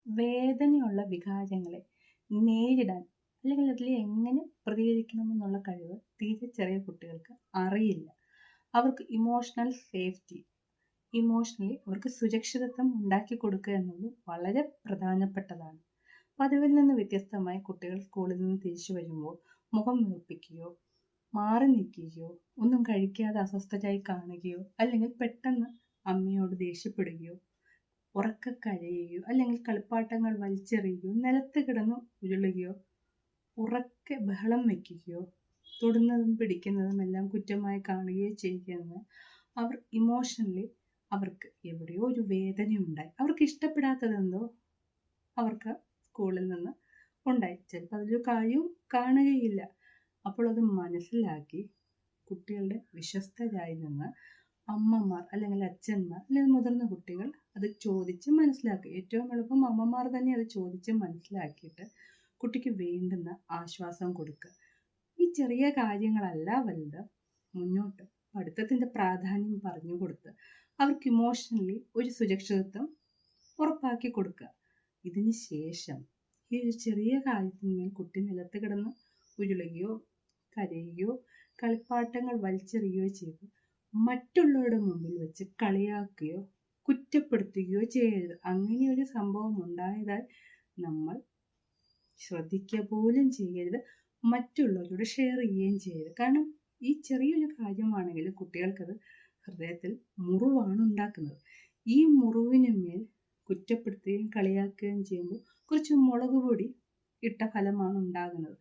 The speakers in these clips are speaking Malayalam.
വേദനയുള്ള വികാരങ്ങളെ നേരിടാൻ അല്ലെങ്കിൽ അതിൽ എങ്ങനെ പ്രതികരിക്കണമെന്നുള്ള കഴിവ് തീരെ ചെറിയ കുട്ടികൾക്ക് അറിയില്ല. അവർക്ക് ഇമോഷണൽ സേഫ്റ്റി, ഇമോഷണലി അവർക്ക് സുരക്ഷിതത്വം ഉണ്ടാക്കി കൊടുക്കുക എന്നുള്ളത് വളരെ പ്രധാനപ്പെട്ടതാണ്. പതിവിൽ നിന്ന് വ്യത്യസ്തമായി കുട്ടികൾ സ്കൂളിൽ നിന്ന് തിരിച്ചു വരുമ്പോൾ മുഖം വീർപ്പിക്കുകയോ മാറി നിൽക്കുകയോ ഒന്നും കഴിക്കാതെ അസ്വസ്ഥരായി കാണുകയോ അല്ലെങ്കിൽ പെട്ടെന്ന് അമ്മയോട് ദേഷ്യപ്പെടുകയോ ഉറക്കെ കരയുകയോ അല്ലെങ്കിൽ കളിപ്പാട്ടങ്ങൾ വലിച്ചെറിയുകയോ നിലത്ത് കിടന്ന് ഉരുളുകയോ ഉറക്കെ ബഹളം വയ്ക്കുകയോ തൊടുന്നതും പിടിക്കുന്നതും എല്ലാം കുറ്റമായി കാണുകയോ ചെയ്യുകയെന്ന് അവർ ഇമോഷണലി അവർക്ക് എവിടെയോ ഒരു വേദന ഉണ്ടായി, അവർക്ക് ഇഷ്ടപ്പെടാത്തതെന്തോ അവർക്ക് സ്കൂളിൽ നിന്ന് ഉണ്ടായി. ചിലപ്പോൾ അതിലൊരു കാര്യവും കാണുകയില്ല. അപ്പോൾ അത് മനസ്സിലാക്കി കുട്ടികളുടെ വിശ്വസ്തരായി നിന്ന് അമ്മമാർ അല്ലെങ്കിൽ അച്ഛന്മാർ അല്ലെങ്കിൽ മുതിർന്ന കുട്ടികൾ അത് ചോദിച്ച് മനസ്സിലാക്കുക. ഏറ്റവും എളുപ്പം അമ്മമാർ തന്നെ അത് ചോദിച്ച് മനസ്സിലാക്കിയിട്ട് കുട്ടിക്ക് വേണ്ടുന്ന ആശ്വാസം കൊടുക്കുക. ഈ ചെറിയ കാര്യങ്ങളല്ല വലുത്, മുന്നോട്ട് പഠിത്തത്തിൻ്റെ പ്രാധാന്യം പറഞ്ഞു കൊടുത്ത് അവർക്ക് ഇമോഷണലി ഒരു സുരക്ഷിതത്വം ഉറപ്പാക്കി കൊടുക്കുക. ഇതിന് ശേഷം ഈ ഒരു ചെറിയ കാര്യത്തിന്മേൽ കുട്ടി നിലത്ത് കിടന്ന് ഉരുളുകയോ കരയുകയോ കളിപ്പാട്ടങ്ങൾ വലിച്ചെറിയുകയോ ചെയ്ത് മറ്റുള്ളവരുടെ മുമ്പിൽ വെച്ച് കളിയാക്കുകയോ കുറ്റപ്പെടുത്തുകയോ ചെയ്യരുത്. അങ്ങനെ ഒരു സംഭവം ഉണ്ടായതായി നമ്മൾ ശ്രദ്ധിക്കുക പോലും ചെയ്യരുത്, മറ്റുള്ളവരോട് ഷെയർ ചെയ്യുകയും ചെയ്യരുത്. കാരണം ഈ ചെറിയൊരു കാര്യമാണെങ്കിൽ കുട്ടികൾക്കത് ഹൃദയത്തിൽ മുറിവാണ് ഉണ്ടാക്കുന്നത്. ഈ മുറിവിന് മേൽ കുറ്റപ്പെടുത്തുകയും കളിയാക്കുകയും ചെയ്യുമ്പോൾ കുറച്ച് മുളക് പൊടി ഇട്ട ഫലമാണ് ഉണ്ടാകുന്നത്.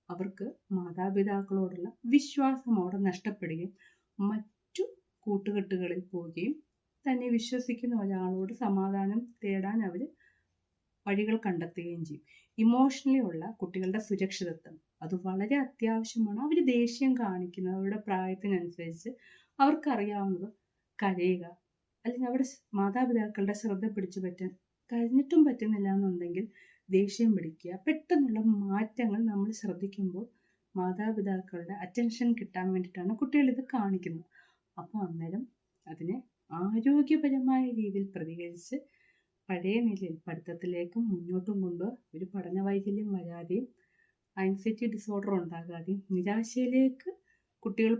അവർക്ക് മാതാപിതാക്കളോടുള്ള വിശ്വാസം അവിടെ നഷ്ടപ്പെടുകയും മറ്റു കൂട്ടുകെട്ടുകളിൽ പോവുകയും തന്നെ വിശ്വസിക്കുന്ന ഒരാളോട് സമാധാനം തേടാൻ അവർ വഴികൾ കണ്ടെത്തുകയും ചെയ്യും. ഇമോഷണലി ഉള്ള കുട്ടികളുടെ സുരക്ഷിതത്വം അത് വളരെ അത്യാവശ്യമാണ്. അവർ ദേഷ്യം കാണിക്കുന്നത് അവരുടെ പ്രായത്തിനനുസരിച്ച് അവർക്കറിയാവുന്നത് കരയുക, അല്ലെങ്കിൽ അവിടെ മാതാപിതാക്കളുടെ ശ്രദ്ധ പിടിച്ചു പറ്റാൻ കഴിഞ്ഞിട്ടും പറ്റുന്നില്ല എന്നുണ്ടെങ്കിൽ ദേഷ്യം പിടിക്കുക. പെട്ടെന്നുള്ള മാറ്റങ്ങൾ നമ്മൾ ശ്രദ്ധിക്കുമ്പോൾ മാതാപിതാക്കളുടെ അറ്റൻഷൻ കിട്ടാൻ വേണ്ടിയിട്ടാണ് കുട്ടികൾ ഇത് കാണിക്കുന്നത്. അപ്പോൾ അന്നേരം അതിനെ ആരോഗ്യപരമായ രീതിയിൽ പ്രതികരിച്ച് പഴയ നിലയിൽ പഠിത്തത്തിലേക്കും മുന്നോട്ടും കൊണ്ട് ഒരു പഠന വൈകല്യം വരാതെയും ആൻസൈറ്റി ഡിസോർഡർ ഉണ്ടാകാതെയും നിരാശയിലേക്ക് കുട്ടികൾ